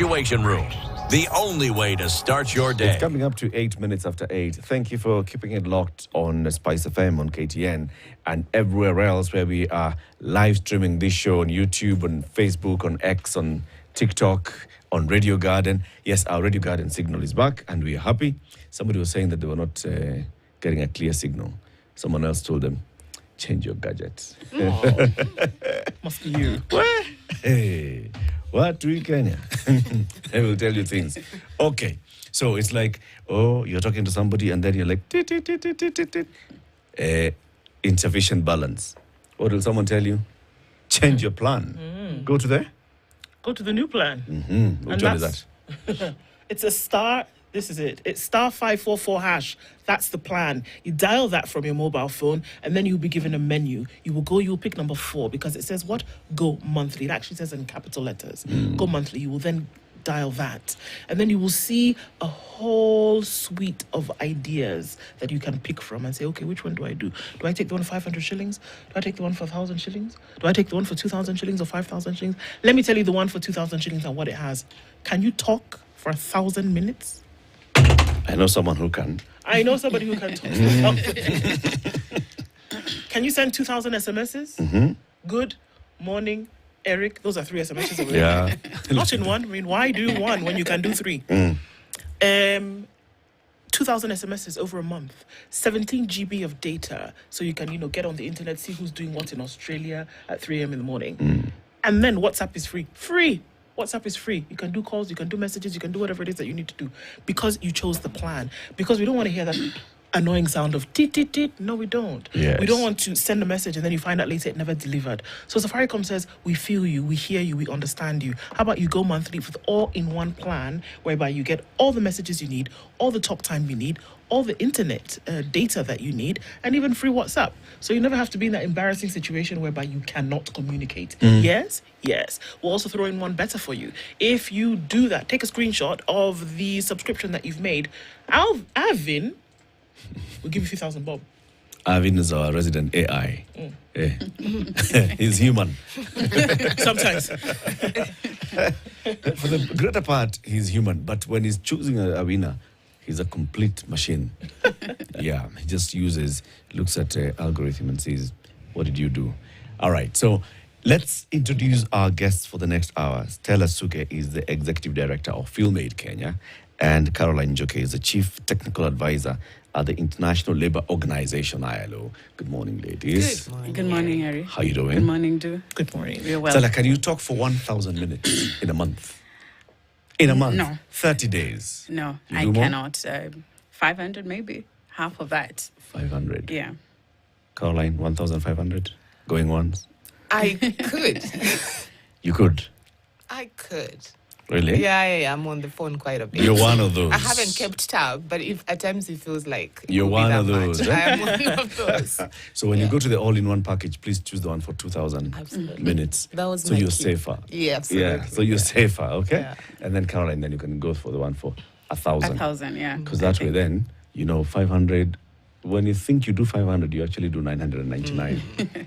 Situation Room. The only way to start your day. It's coming up to 8 minutes after 8. Thank you for keeping it locked on Spice FM, on KTN, and everywhere else where we are live streaming this show on YouTube, on Facebook, on X, on TikTok, on Radio Garden. Yes, our Radio Garden signal is back and we are happy. Somebody was saying that they were not getting a clear signal. Someone else told them, change your gadget. Oh. Must be you. Hey, what we Kenya? I will tell you things. Okay, so it's like, oh, you're talking to somebody and then you're like, insufficient balance. What will someone tell you? Change your plan. Go to the new plan. Which one is that? It's a star. This is it. It's *544#. That's the plan. You dial that from your mobile phone, and then you'll be given a menu. You'll pick number 4 because it says what? Go monthly. It actually says in capital letters. Go monthly. You will then dial that, and then you will see a whole suite of ideas that you can pick from and say, okay, which one do I do? Do I take the one for 500 shillings? Do I take the one for 1,000 shillings? Do I take the one for 2,000 shillings or 5,000 shillings? Let me tell you the one for 2,000 shillings and what it has. Can you talk for 1,000 minutes? I know someone who can. I know somebody who can talk. Can you send 2,000 SMSs? Good morning, Eric. Those are 3 SMSs already. Yeah. Not in one. I mean, why do one when you can do 3? 2,000 SMSs over a month, 17 GB of data, so you can, get on the internet, see who's doing what in Australia at 3 a.m. in the morning. And then WhatsApp is free. Free! WhatsApp is free. You can do calls, you can do messages, you can do whatever it is that you need to do because you chose the plan. Because we don't want to hear that annoying sound of tit, tit, tit. No, we don't. Yes. We don't want to send a message and then you find out later it never delivered. So Safaricom says, we feel you, we hear you, we understand you. How about you go monthly with all-in-one plan whereby you get all the messages you need, all the talk time you need, all the internet data that you need, and even free WhatsApp. So you never have to be in that embarrassing situation whereby you cannot communicate. Yes. We'll also throw in one better for you. If you do that, take a screenshot of the subscription that you've made. Alvin will give you 3,000 bob. Arvin is our resident AI. He's human. Sometimes. For the greater part, he's human. But when he's choosing a winner, he's a complete machine. Yeah, he just looks at algorithm and says, what did you do? All right, so let's introduce our guests for the next hour. Stella Suke is the Executive Director of FilmAid Kenya, and Caroline Njoke is the Chief Technical Advisor at the International Labour Organization, ILO. Good morning, ladies. Good morning, Harry. How you doing? Good morning, Du. Good morning. We're well. Stella, can you talk for 1,000 minutes in a month? In a month? No. 30 days? No, You I do more? cannot. 500 maybe, half of that. 500. Yeah. Caroline, 1,500? Going once? I could. You could? I could. Really? Yeah, I'm on the phone quite a bit. You're one of those. I haven't kept tab, but if at times it feels like it You're could be one that of those, much. eh? I am one of those. So when you go to the all-in-one package, please choose the one for 2,000 Absolutely. minutes. That was so my you're key. safer. Yeah, absolutely. Yeah, so you're safer, okay? Yeah. And then Caroline, then you can go for the one for 1,000. 1,000, yeah. Because that way then, 500, when you think you do 500, you actually do 999.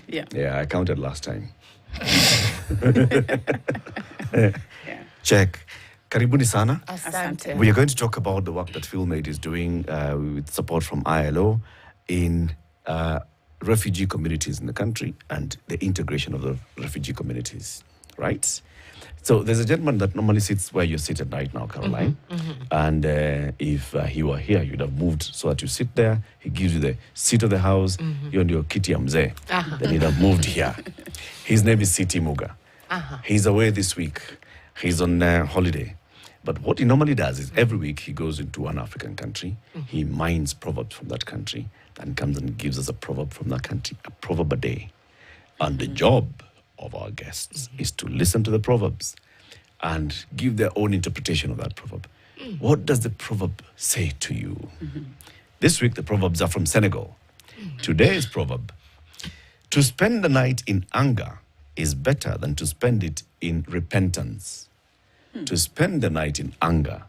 Yeah. Yeah, I counted last time. Yeah. Check. Karibuni sana. Asante. We are going to talk about the work that FilmAid is doing with support from ILO in refugee communities in the country and the integration of the refugee communities, right? So there's a gentleman that normally sits where you're seated right now, Caroline. And if he were here, you'd have moved so that you sit there. He gives you the seat of the house. You're on your kiti ya mzee. Then you'd have moved here. His name is Siti Muga. He's away this week. He's on holiday. But what he normally does is every week he goes into one African country. He mines proverbs from that country and comes and gives us a proverb from that country, a proverb a day. And the job of our guests is to listen to the proverbs and give their own interpretation of that proverb. What does the proverb say to you? This week the proverbs are from Senegal. Today's proverb: to spend the night in anger is better than to spend it in repentance. To spend the night in anger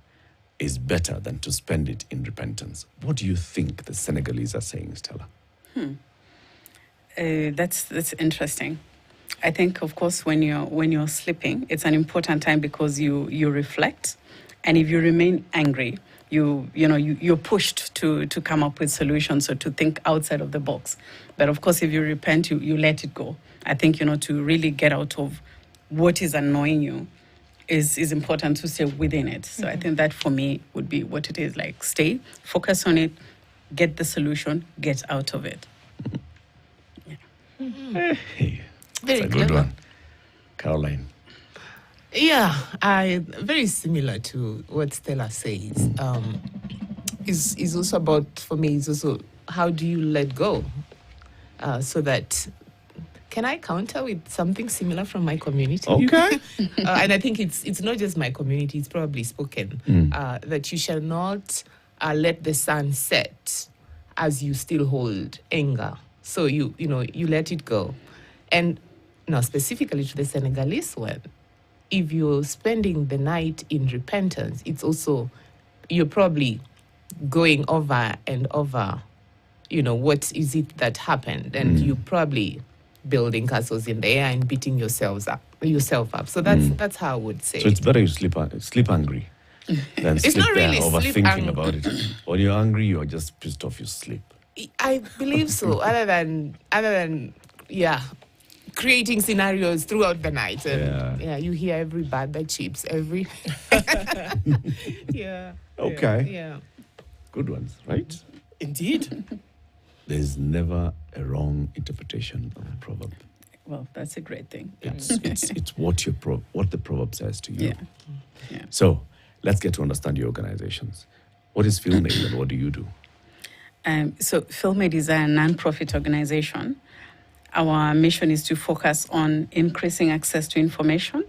is better than to spend it in repentance. What do you think the Senegalese are saying, Stella? That's interesting. I think, of course, when you're sleeping, it's an important time because you reflect, and if you remain angry, you're pushed to come up with solutions or to think outside of the box. But of course, if you repent, you let it go. I think to really get out of what is annoying you is important to stay within it. So I think that for me would be what it is, like stay, focus on it, get the solution, get out of it. Hey, Very that's a good clever. one. Caroline. Yeah, very similar to what Stella says. Is also about, for me, is also how do you let go, so that. Can I counter with something similar from my community? Okay. And I think it's not just my community; it's probably spoken that you shall not let the sun set as you still hold anger. So you let it go, and now specifically to the Senegalese one, if you're spending the night in repentance, it's also you're probably going over and over. What is it that happened, and you probably building castles in the air and beating yourself up. So that's how I would say. So it's better you sleep angry than It's sleep not there really sleep overthinking about it. When you're angry, you're just pissed off, you sleep. I believe so. Other than creating scenarios throughout the night. And you hear every bad that chips every. Yeah. Okay. Yeah. Good ones, right? Indeed. There's never a wrong interpretation of a proverb. Well, that's a great thing. It's what the proverb says to you. Yeah. So let's get to understand your organizations. What is FilmAid and what do you do? So FilmAid is a non-profit organization. Our mission is to focus on increasing access to information,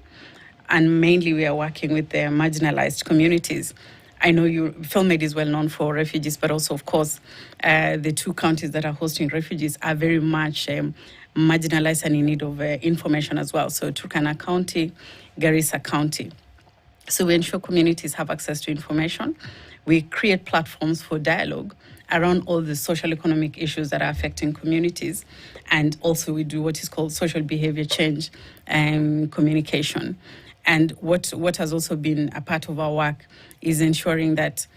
and mainly we are working with the marginalized communities. I know FilmAid is well known for refugees, but also, of course, the two counties that are hosting refugees are very much marginalized and in need of information as well. So Turkana County, Garissa County. So we ensure communities have access to information. We create platforms for dialogue around all the social economic issues that are affecting communities. And also we do what is called social behavior change and communication. And what has also been a part of our work is ensuring that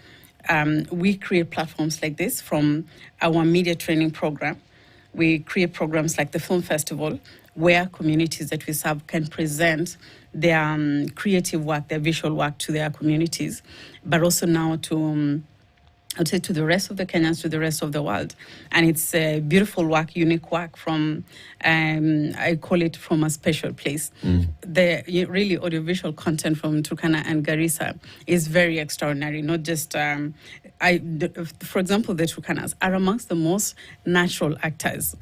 we create platforms like this from our media training program. We create programs like the Film Festival, where communities that we serve can present their creative work, their visual work to their communities, but also now to I'd say to the rest of the Kenyans, to the rest of the world. And it's a beautiful work, unique work from, I call it from a special place. The really audiovisual content from Turkana and Garissa is very extraordinary. Not just, for example, the Turkanas are amongst the most natural actors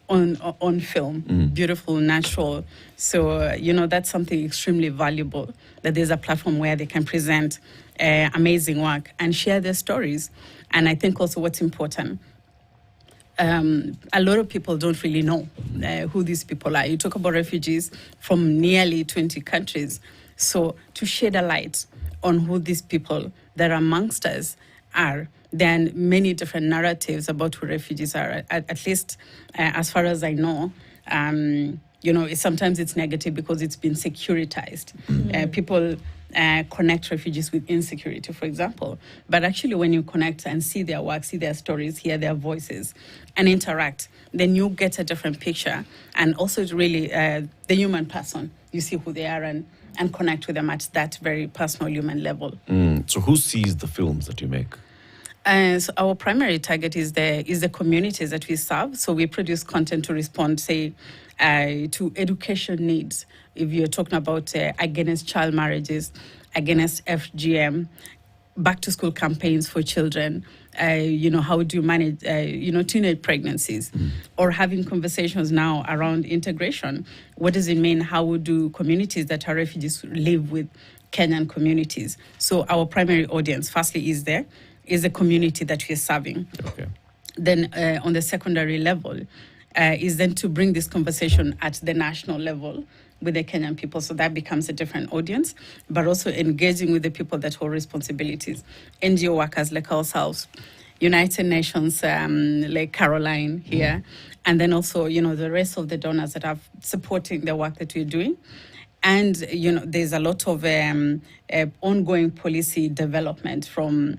on film, beautiful, natural. So, that's something extremely valuable, that there's a platform where they can present amazing work and share their stories. And I think also what's important, a lot of people don't really know who these people are. You talk about refugees from nearly 20 countries. So to shed a light on who these people that are amongst us are, there are many different narratives about who refugees are, at least as far as I know. Sometimes it's negative because it's been securitized. People connect refugees with insecurity, for example. But actually, when you connect and see their work, see their stories, hear their voices, and interact, then you get a different picture. And also, it's really the human person. You see who they are and connect with them at that very personal human level. So who sees the films that you make? So our primary target is the communities that we serve. So we produce content to respond, say, to education needs. If you're talking about against child marriages, against FGM, back to school campaigns for children, how do you manage, teenage pregnancies, or having conversations now around integration. What does it mean? How do communities that are refugees live with Kenyan communities? So our primary audience, firstly, is the community that we're serving. Okay. Then on the secondary level is then to bring this conversation at the national level with the Kenyan people. So that becomes a different audience, but also engaging with the people that hold responsibilities, NGO workers like ourselves, United Nations, like Caroline here, and then also, the rest of the donors that are supporting the work that we're doing. And, there's a lot of ongoing policy development from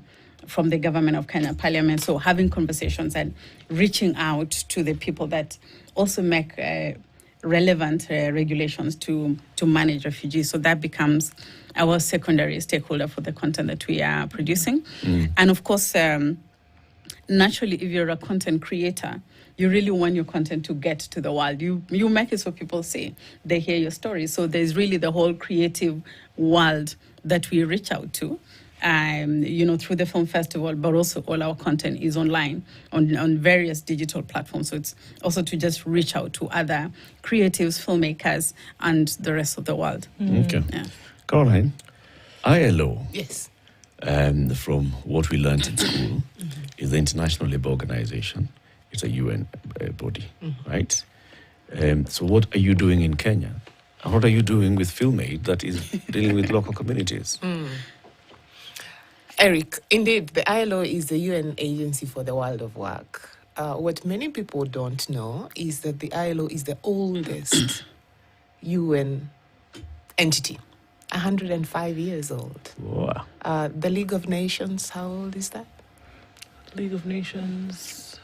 the government of Kenya Parliament. So having conversations and reaching out to the people that also make relevant regulations to manage refugees. So that becomes our secondary stakeholder for the content that we are producing. And of course, naturally, if you're a content creator, you really want your content to get to the world. You make it so people see, they hear your story. So there's really the whole creative world that we reach out to, through the film festival, but also all our content is online on various digital platforms. So it's also to just reach out to other creatives, filmmakers, and the rest of the world. Okay. Yeah. Caroline, ILO, Yes. from what we learned in school, is the International Labour Organization. It's a UN body, right? So what are you doing in Kenya? And what are you doing with FilmAid that is dealing with local communities? Eric, indeed, the ILO is the UN agency for the world of work. What many people don't know is that the ILO is the oldest UN entity, 105 years old. Wow. The League of Nations, how old is that? League of Nations,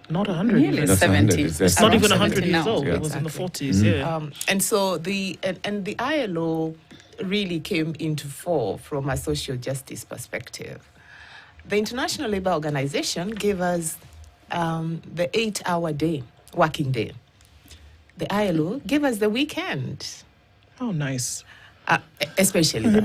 not 100. Nearly even. That's 70. 100. It's not even 70 100 years now. old. Yeah. It was in the Exactly. 40s. Yeah. And so the ILO really came into fore from a social justice perspective. The International Labour Organization gave us the 8-hour day, working day. The ILO gave us the weekend, Oh, nice. especially that.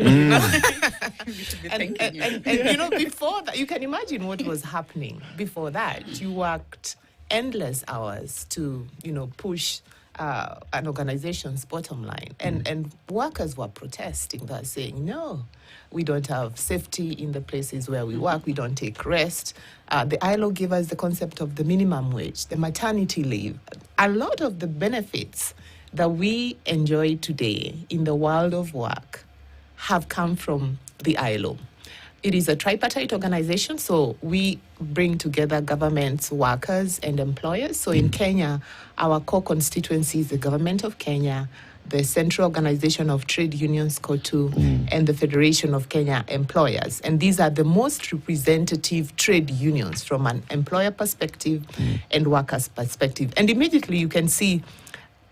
Thank you. And before that, you can imagine what was happening. Before that, you worked endless hours to, push an organization's bottom line. And workers were protesting. They were saying, no, we don't have safety in the places where we work. We don't take rest. The ILO gave us the concept of the minimum wage, the maternity leave. A lot of the benefits that we enjoy today in the world of work have come from the ILO. It is a tripartite organization, so we bring together governments, workers, and employers. So in Kenya, our core constituency is the Government of Kenya, the Central Organization of Trade Unions, COTU, and the Federation of Kenya Employers. And these are the most representative trade unions from an employer perspective and workers' perspective. And immediately you can see,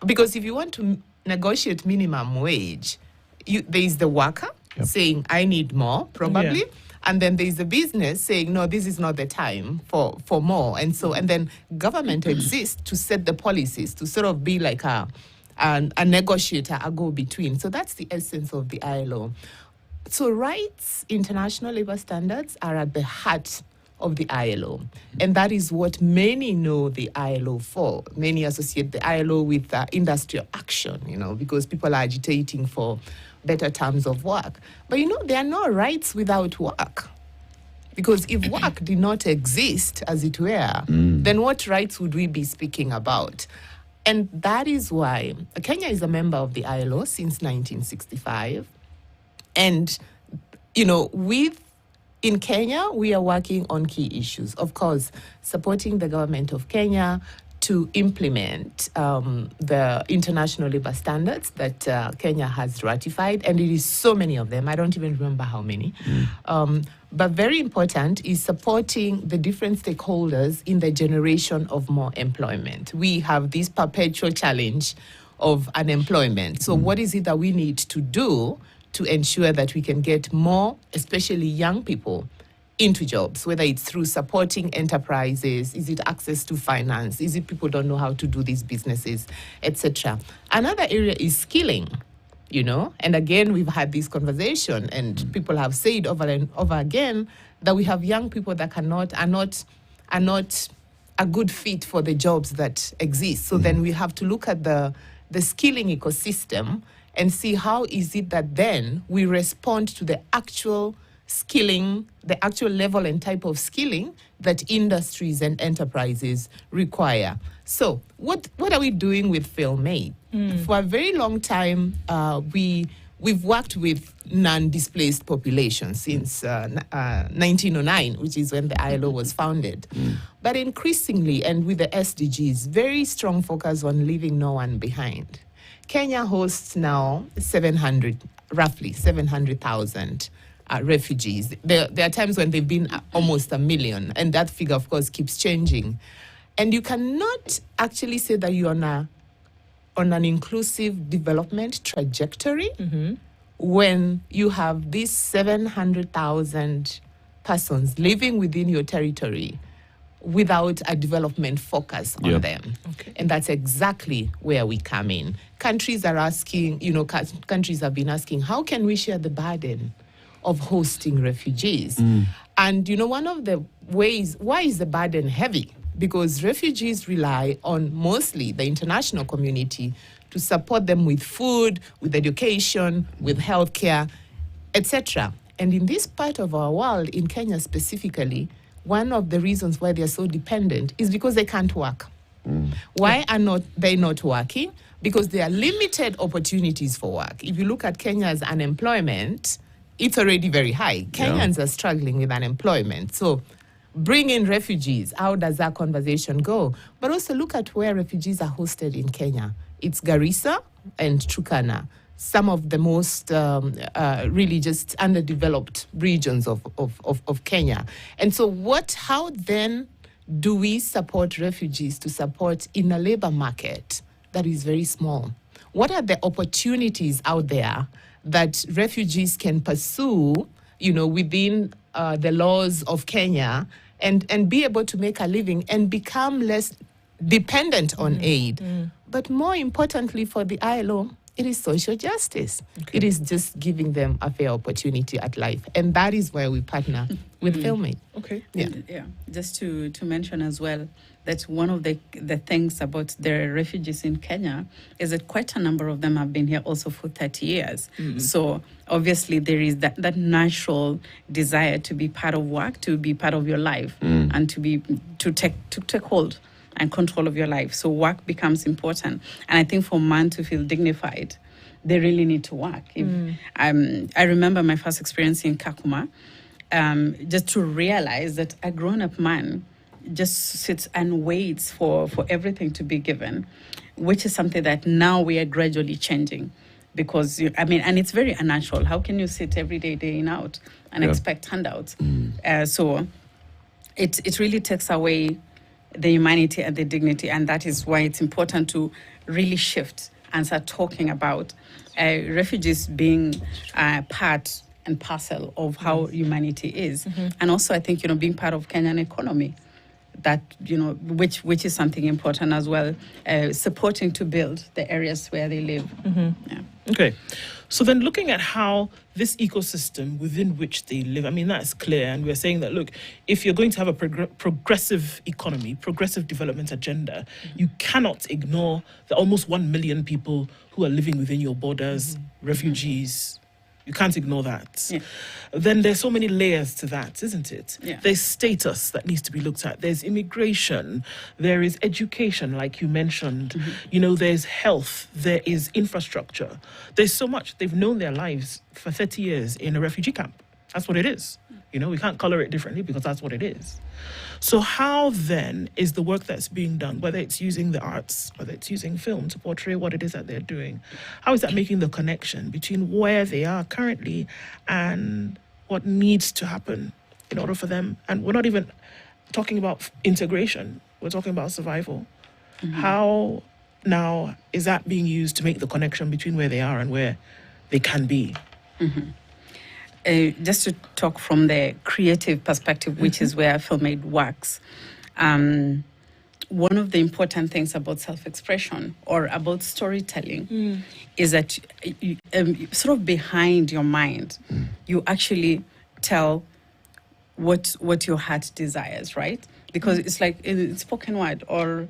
because if you want to negotiate minimum wage, there is the worker saying, I need more, probably. Yeah. And then there's the business saying, no, this is not the time for more. And then government exists to set the policies, to sort of be like a negotiator, a go-between. So that's the essence of the ILO. So rights, international labor standards are at the heart of the ILO. And that is what many know the ILO for. Many associate the ILO with industrial action, because people are agitating for better terms of work. But there are no rights without work. Because if work did not exist, as it were, then what rights would we be speaking about? And that is why Kenya is a member of the ILO since 1965. And, in Kenya, we are working on key issues. Of course, supporting the government of Kenya to implement the international labor standards that Kenya has ratified, and it is so many of them. I don't even remember how many. But very important is supporting the different stakeholders in the generation of more employment. We have this perpetual challenge of unemployment. So what is it that we need to do to ensure that we can get more, especially young people, into jobs, whether it's through supporting enterprises, is it access to finance, is it people don't know how to do these businesses, etc. Another area is skilling, and again, we've had this conversation and people have said over and over again that we have young people that are not a good fit for the jobs that exist. So then we have to look at the skilling ecosystem and see how is it that then we respond to the actual skilling, the actual level and type of skilling that industries and enterprises require. So what are we doing with FilmAid? For a very long time, we we've worked with non-displaced populations since 1909, which is when the ILO was founded. But increasingly, and with the SDGs, very strong focus on leaving no one behind. Kenya hosts now roughly 700,000 refugees. There are times when they've been almost 1 million, and that figure, of course, keeps changing. And you cannot actually say that you're on an inclusive development trajectory when you have these 700,000 persons living within your territory without a development focus on them. Okay. And that's exactly where we come in. Countries are asking, countries have been asking, how can we share the burden of hosting refugees? And, one of the ways, why is the burden heavy? Because refugees rely on mostly the international community to support them with food, with education, with healthcare, etc. And in this part of our world, in Kenya specifically, one of the reasons why they're so dependent is because they can't work. Why are they not working? Because there are limited opportunities for work. If you look at Kenya's unemployment, it's already very high. Kenyans are struggling with unemployment. So bring in refugees. How does that conversation go? But also look at where refugees are hosted in Kenya. It's Garissa and Turkana, some of the most really just underdeveloped regions of Kenya. And so how then do we support refugees to support in a labor market that is very small? What are the opportunities out there that refugees can pursue, within the laws of Kenya and be able to make a living and become less dependent on aid? But more importantly for the ILO, it is social justice. Okay. It is just giving them a fair opportunity at life. And that is where we partner with FilmAid. Okay. Yeah. Just to mention as well that one of the things about the refugees in Kenya is that quite a number of them have been here also for 30 years. So obviously there is that natural desire to be part of work, to be part of your life, and to take hold and control of your life. So work becomes important. And I think for man to feel dignified, they really need to work. I remember my first experience in Kakuma, just to realize that a grown-up man just sits and waits for everything to be given, which is something that now we are gradually changing. Because, and it's very unnatural. How can you sit every day, day in, out, and expect handouts? So it really takes away the humanity and the dignity, and that is why it's important to really shift and start talking about refugees being part and parcel of how humanity is. And also, I think, being part of Kenyan economy, that, which is something important as well, supporting to build the areas where they live. Okay. So then looking at how this ecosystem within which they live, that's clear. And we're saying that, look, if you're going to have a progressive economy, progressive development agenda, you cannot ignore the almost 1 million people who are living within your borders, refugees. You can't ignore that. Then there's so many layers to that, isn't it? There's status that needs to be looked at. There's immigration. There is education, like you mentioned. There's health. There is infrastructure. There's so much. They've known their lives for 30 years in a refugee camp. That's what it is. We can't color it differently because that's what it is. So how then is the work that's being done, whether it's using the arts, whether it's using film to portray what it is that they're doing, how is that making the connection between where they are currently and what needs to happen in order for them? And we're not even talking about integration. We're talking about survival. How now is that being used to make the connection between where they are and where they can be? Just to talk from the creative perspective, which is where FilmAid works, one of the important things about self-expression or about storytelling is that sort of behind your mind, you actually tell what your heart desires, right? Because it's like it's spoken word or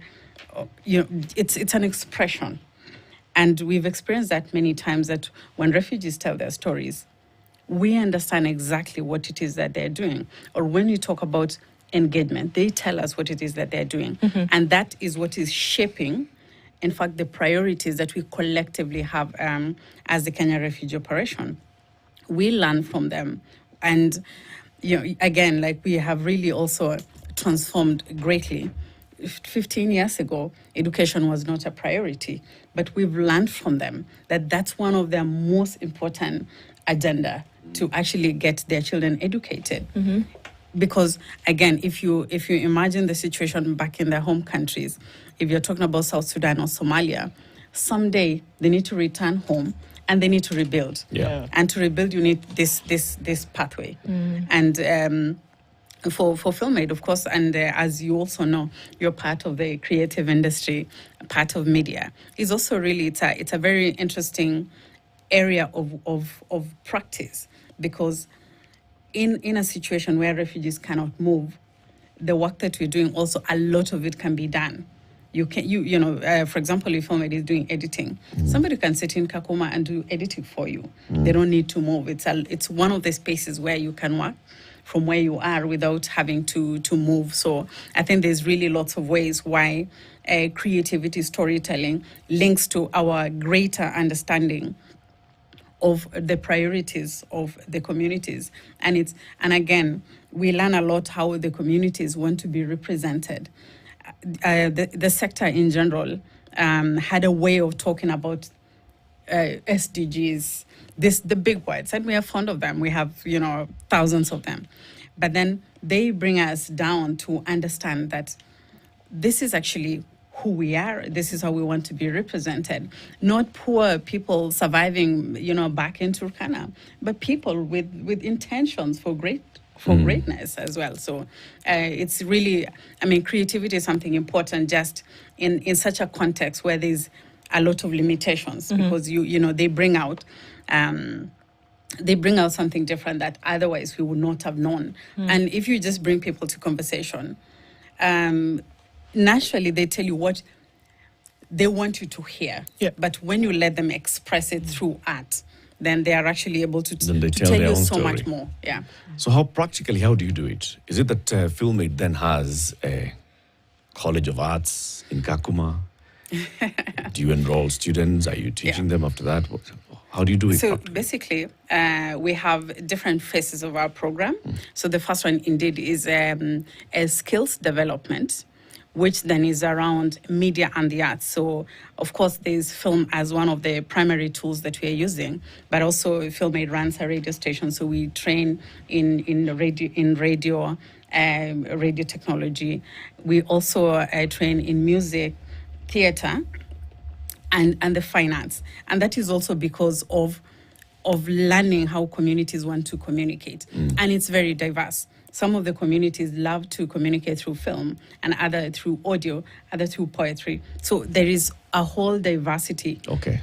it's an expression. And we've experienced that many times, that when refugees tell their stories, we understand exactly what it is that they're doing. Or when you talk about engagement, they tell us what it is that they're doing. And that is what is shaping in fact, the priorities that we collectively have as the Kenya Refugee Operation. We learn from them. And, again, like we have really also transformed greatly. 15 years ago, education was not a priority, but we've learned from them that that's one of their most important agenda, to actually get their children educated. Because again, if you imagine the situation back in their home countries, if you're talking about South Sudan or Somalia, someday they need to return home and they need to rebuild. Yeah. And to rebuild, you need this pathway. And for FilmAid, of course, and as you also know, you're part of the creative industry, part of media. It's also really it's a very interesting area of practice, because in a situation where refugees cannot move, the work that we're doing also, a lot of it can be done. For example, if somebody is doing editing, somebody can sit in Kakuma and do editing for you. They don't need to move. It's one of the spaces where you can work from where you are without having to move. So I think there's really lots of ways why creativity, storytelling links to our greater understanding of the priorities of the communities. And again, we learn a lot how the communities want to be represented. The sector in general had a way of talking about SDGs, the big words, and we are fond of them. We have, thousands of them. But then they bring us down to understand that this is actually who we are. This is how we want to be represented. Not poor people surviving, back in Turkana, but people with intentions for greatness as well. So it's really, creativity is something important just in such a context where there's a lot of limitations, because they bring out something different that otherwise we would not have known. And if you just bring people to conversation, naturally they tell you what they want you to hear. Yep. But when you let them express it through art, then they are actually able to Then they tell tell their you own so much story. more. Yeah. So how do you do it? Is it that FilmAid then has a College of Arts in Kakuma? Do you enroll students? Are you teaching them after that? How do you do it? So basically, we have different phases of our program. So the first one indeed is a skills development, which then is around media and the arts. So, of course, there's film as one of the primary tools that we are using, but also FilmAid runs a radio station, so we train in radio technology. We also train in music, theater, and the fine arts. And that is also because of learning how communities want to communicate. And it's very diverse. Some of the communities love to communicate through film, and other through audio, other through poetry. So there is a whole diversity. Okay.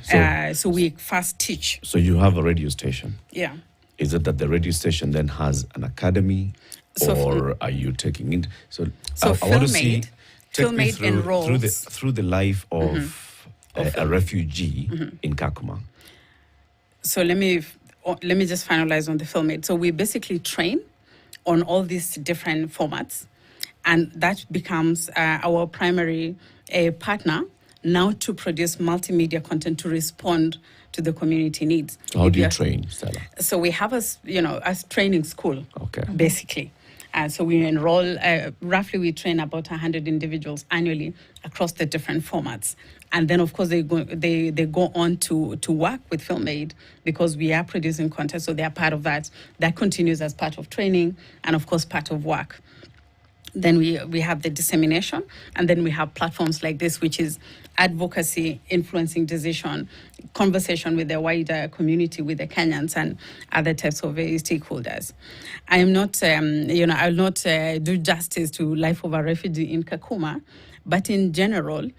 So we first teach. So you have a radio station. Yeah. Is it that the radio station then has an academy, or are you taking it? So I want to see. Take me through the life of a refugee in Kakuma. So let me just finalize on the FilmAid. So we basically train on all these different formats, and that becomes our primary partner now to produce multimedia content to respond to the community needs. How do you train, Stella? So we have a training school, Okay. basically. So we enroll, roughly we train about 100 individuals annually across the different formats. And then, of course, they go on to work with FilmAid, because we are producing content, so they are part of that. That continues as part of training and, of course, part of work. Then we have the dissemination, and then we have platforms like this, which is advocacy, influencing decision, conversation with the wider community, with the Kenyans and other types of stakeholders. I am not, I will not do justice to life of a refugee in Kakuma, but in general,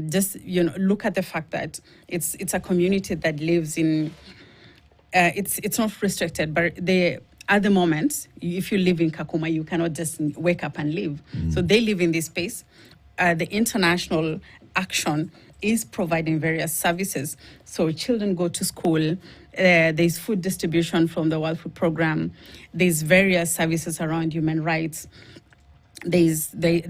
just look at the fact that it's a community that lives in. It's not restricted, but at the moment, if you live in Kakuma, you cannot just wake up and live. So they live in this space. The international action is providing various services. So children go to school. There's food distribution from the World Food Program. There's various services around human rights. There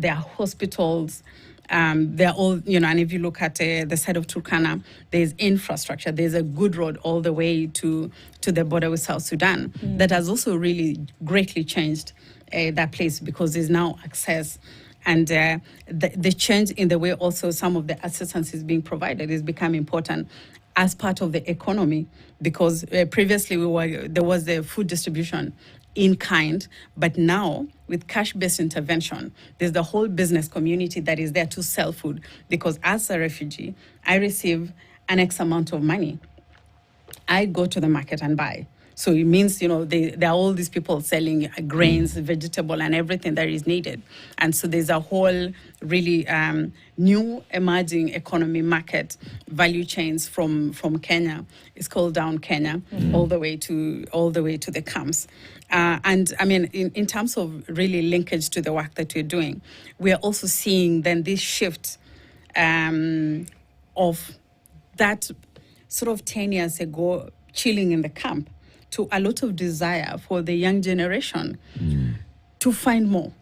are hospitals. They're all, and if you look at the side of Turkana, there's infrastructure. There's a good road all the way to the border with South Sudan that has also really greatly changed that place, because there's now access. And the change in the way also some of the assistance is being provided is becoming important as part of the economy, because previously there was the food distribution in kind, but now with cash-based intervention, there's the whole business community that is there to sell food, because as a refugee, I receive an X amount of money. I go to the market and buy. So it means, there are all these people selling grains, vegetable, and everything that is needed. And so there's a whole really new emerging economy market value chains from Kenya. It's called Down Kenya, all the way to the camps. And I mean, in terms of really linkage to the work that we're doing, we are also seeing then this shift of that sort of 10 years ago chilling in the camp to a lot of desire for the young generation to find more,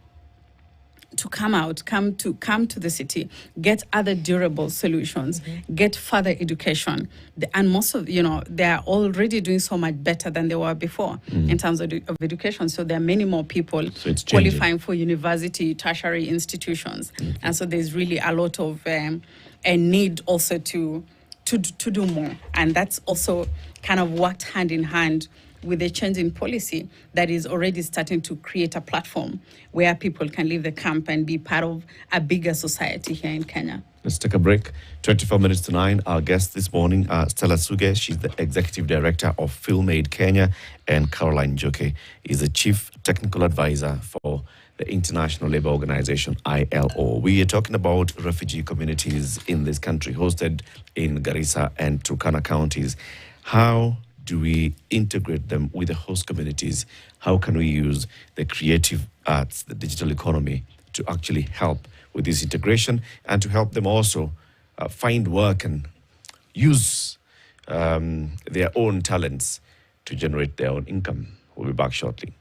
to come out, come to the city, get other durable solutions, get further education. And most of, they are already doing so much better than they were before in terms of education. So there are many more people qualifying for university, tertiary institutions. And so there's really a lot of a need also to do more. And that's also kind of worked hand in hand with a change in policy that is already starting to create a platform where people can leave the camp and be part of a bigger society here in Kenya. Let's take a break. 24 minutes to 9. Our guest this morning, Stella Suge. She's the Executive Director of Film Aid Kenya, and Caroline Joke is the Chief Technical Advisor for the International Labour Organization, ILO. We are talking about refugee communities in this country, hosted in Garissa and Turkana counties. How do we integrate them with the host communities? How can we use the creative arts, the digital economy, to actually help with this integration and to help them also find work and use their own talents to generate their own income? We'll be back shortly.